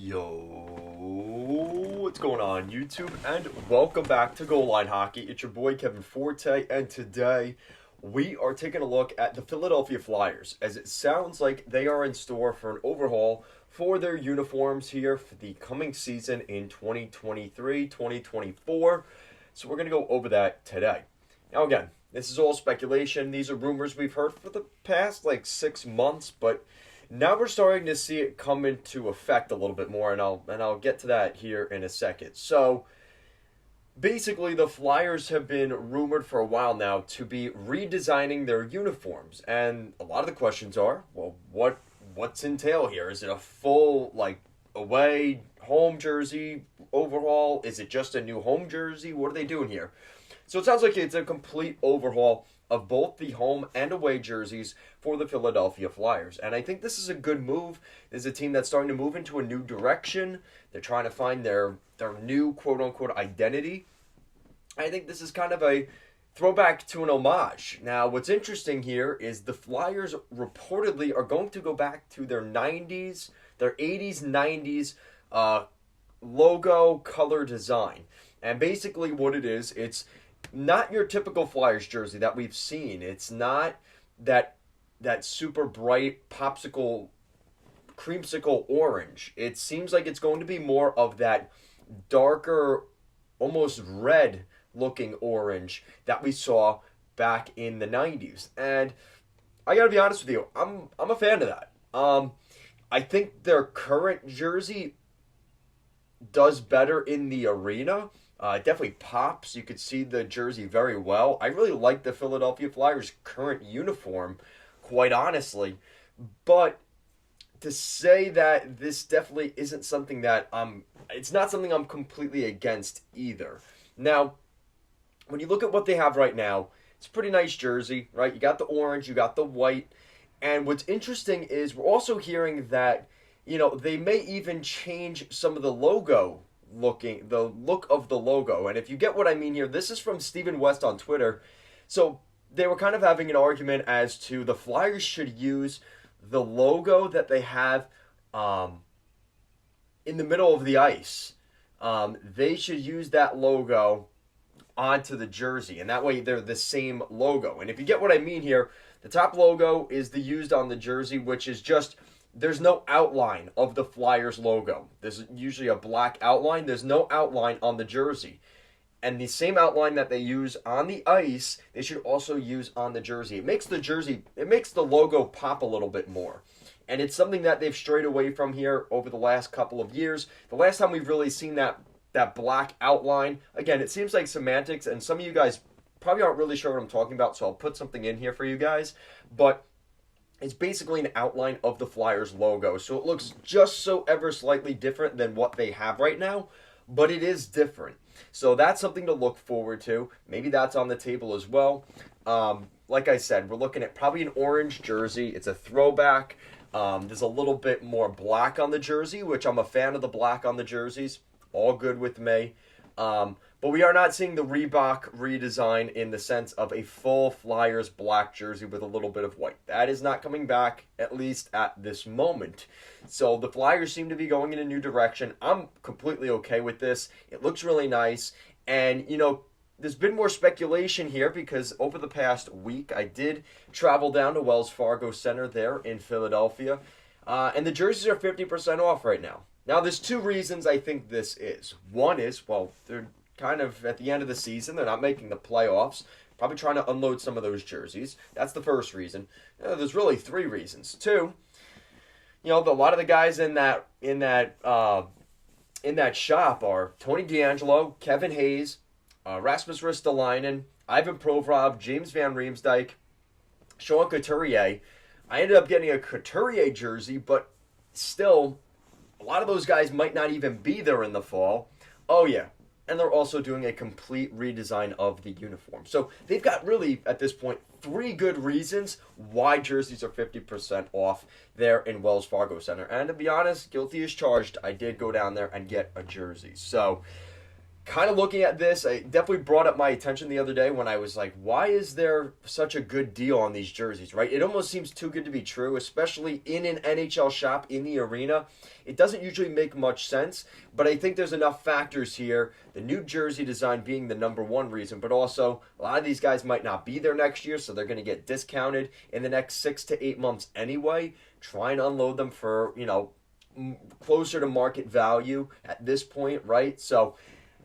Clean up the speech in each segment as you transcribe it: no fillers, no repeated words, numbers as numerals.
Yo, what's going on, YouTube? And welcome back to Goal Line Hockey. It's your boy Kevin Forte, and today we are taking a look at the Philadelphia Flyers, as it sounds like they are in store for an overhaul for their uniforms here for the coming season in 2023-2024. So we're going to go over that today. Now, again, this is all speculation. These are rumors we've heard for the past 6 months, but now we're starting to see it come into effect a little bit more, and I'll get to that here in a second. So basically, the Flyers have been rumored for a while now to be redesigning their uniforms, and a lot of the questions are, well, what's entail here? Is it a full away home jersey overhaul? Is it just a new home jersey? What are they doing here? So it sounds like it's a complete overhaul of both the home and away jerseys for the Philadelphia Flyers. And I think this is a good move. This is a team that's starting to move into a new direction. They're trying to find their new quote-unquote identity. I think this is kind of a throwback to an homage. Now, what's interesting here is the Flyers reportedly are going to go back to their 90s, their 80s, 90s logo color design. And basically what it is, it's not your typical Flyers jersey that we've seen. It's not that super bright popsicle, creamsicle orange. It seems like it's going to be more of that darker, almost red looking orange that we saw back in the 90s. And I gotta be honest with you, I'm a fan of that. I think their current jersey does better in the arena. It definitely pops. You could see the jersey very well. I really like the Philadelphia Flyers' current uniform, quite honestly. But to say that this definitely isn't something that it's not something I'm completely against either. Now, when you look at what they have right now, it's a pretty nice jersey, right? You got the orange, you got the white. And what's interesting is we're also hearing that, they may even change some of the look of the logo. And if you get what I mean here, this is from Stephen West on Twitter. So they were kind of having an argument as to the Flyers should use the logo that they have in the middle of the ice. They should use that logo onto the jersey, and that way they're the same logo. And if you get what I mean here, the top logo is the used on the jersey, which is just, there's no outline of the Flyers logo. There's usually a black outline. There's no outline on the jersey. And the same outline that they use on the ice, they should also use on the jersey. It makes the logo pop a little bit more. And it's something that they've strayed away from here over the last couple of years. The last time we've really seen that black outline, again, it seems like semantics, and some of you guys probably aren't really sure what I'm talking about, so I'll put something in here for you guys. But it's basically an outline of the Flyers logo. So it looks just so ever slightly different than what they have right now, but it is different. So that's something to look forward to. Maybe that's on the table as well. Like I said, we're looking at probably an orange jersey. It's a throwback. There's a little bit more black on the jersey, which I'm a fan of the black on the jerseys. All good with me. But we are not seeing the Reebok redesign in the sense of a full Flyers black jersey with a little bit of white. That is not coming back, at least at this moment. So the Flyers seem to be going in a new direction. I'm completely okay with this. It looks really nice. And, there's been more speculation here because over the past week, I did travel down to Wells Fargo Center there in Philadelphia. And the jerseys are 50% off right now. Now, there's two reasons I think this is. One is, well, they're kind of at the end of the season. They're not making the playoffs. Probably trying to unload some of those jerseys. That's the first reason. There's really three reasons. Two, a lot of the guys in that shop are Tony DeAngelo, Kevin Hayes, Rasmus Ristolainen, Ivan Provorov, James Van Riemsdyk, Sean Couturier. I ended up getting a Couturier jersey, but still, a lot of those guys might not even be there in the fall. Oh, yeah. And they're also doing a complete redesign of the uniform. So they've got really, at this point, three good reasons why jerseys are 50% off there in Wells Fargo Center. And to be honest, guilty as charged, I did go down there and get a jersey. So kind of looking at this, it definitely brought up my attention the other day when I was like, why is there such a good deal on these jerseys, right? It almost seems too good to be true, especially in an NHL shop in the arena. It doesn't usually make much sense, but I think there's enough factors here. The new jersey design being the number one reason, but also a lot of these guys might not be there next year, so they're going to get discounted in the next 6 to 8 months anyway. Try and unload them for, closer to market value at this point, right? So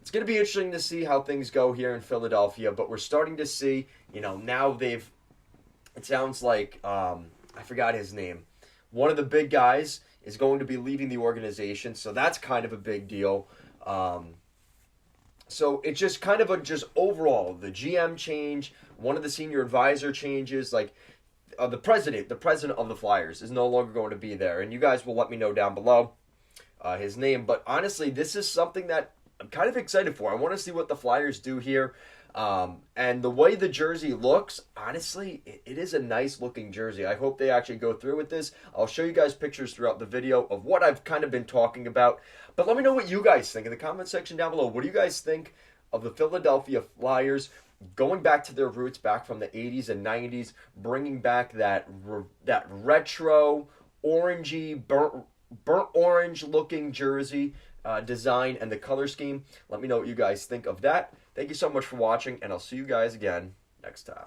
it's going to be interesting to see how things go here in Philadelphia, but we're starting to see, now it sounds like, I forgot his name. One of the big guys is going to be leaving the organization, so that's kind of a big deal. So it's just kind of just overall, the GM change, one of the senior advisor changes, like the president of the Flyers is no longer going to be there, and you guys will let me know down below his name. But honestly, this is something that I'm kind of excited for. I want to see what the Flyers do here. And the way the jersey looks, honestly, it is a nice looking jersey. I hope they actually go through with this. I'll show you guys pictures throughout the video of what I've kind of been talking about. But let me know what you guys think in the comment section down below. What do you guys think of the Philadelphia Flyers going back to their roots, back from the 80s and 90s, bringing back that retro, orangey, burnt orange looking jersey design and the color scheme? Let me know what you guys think of that. Thank you so much for watching, and I'll see you guys again next time.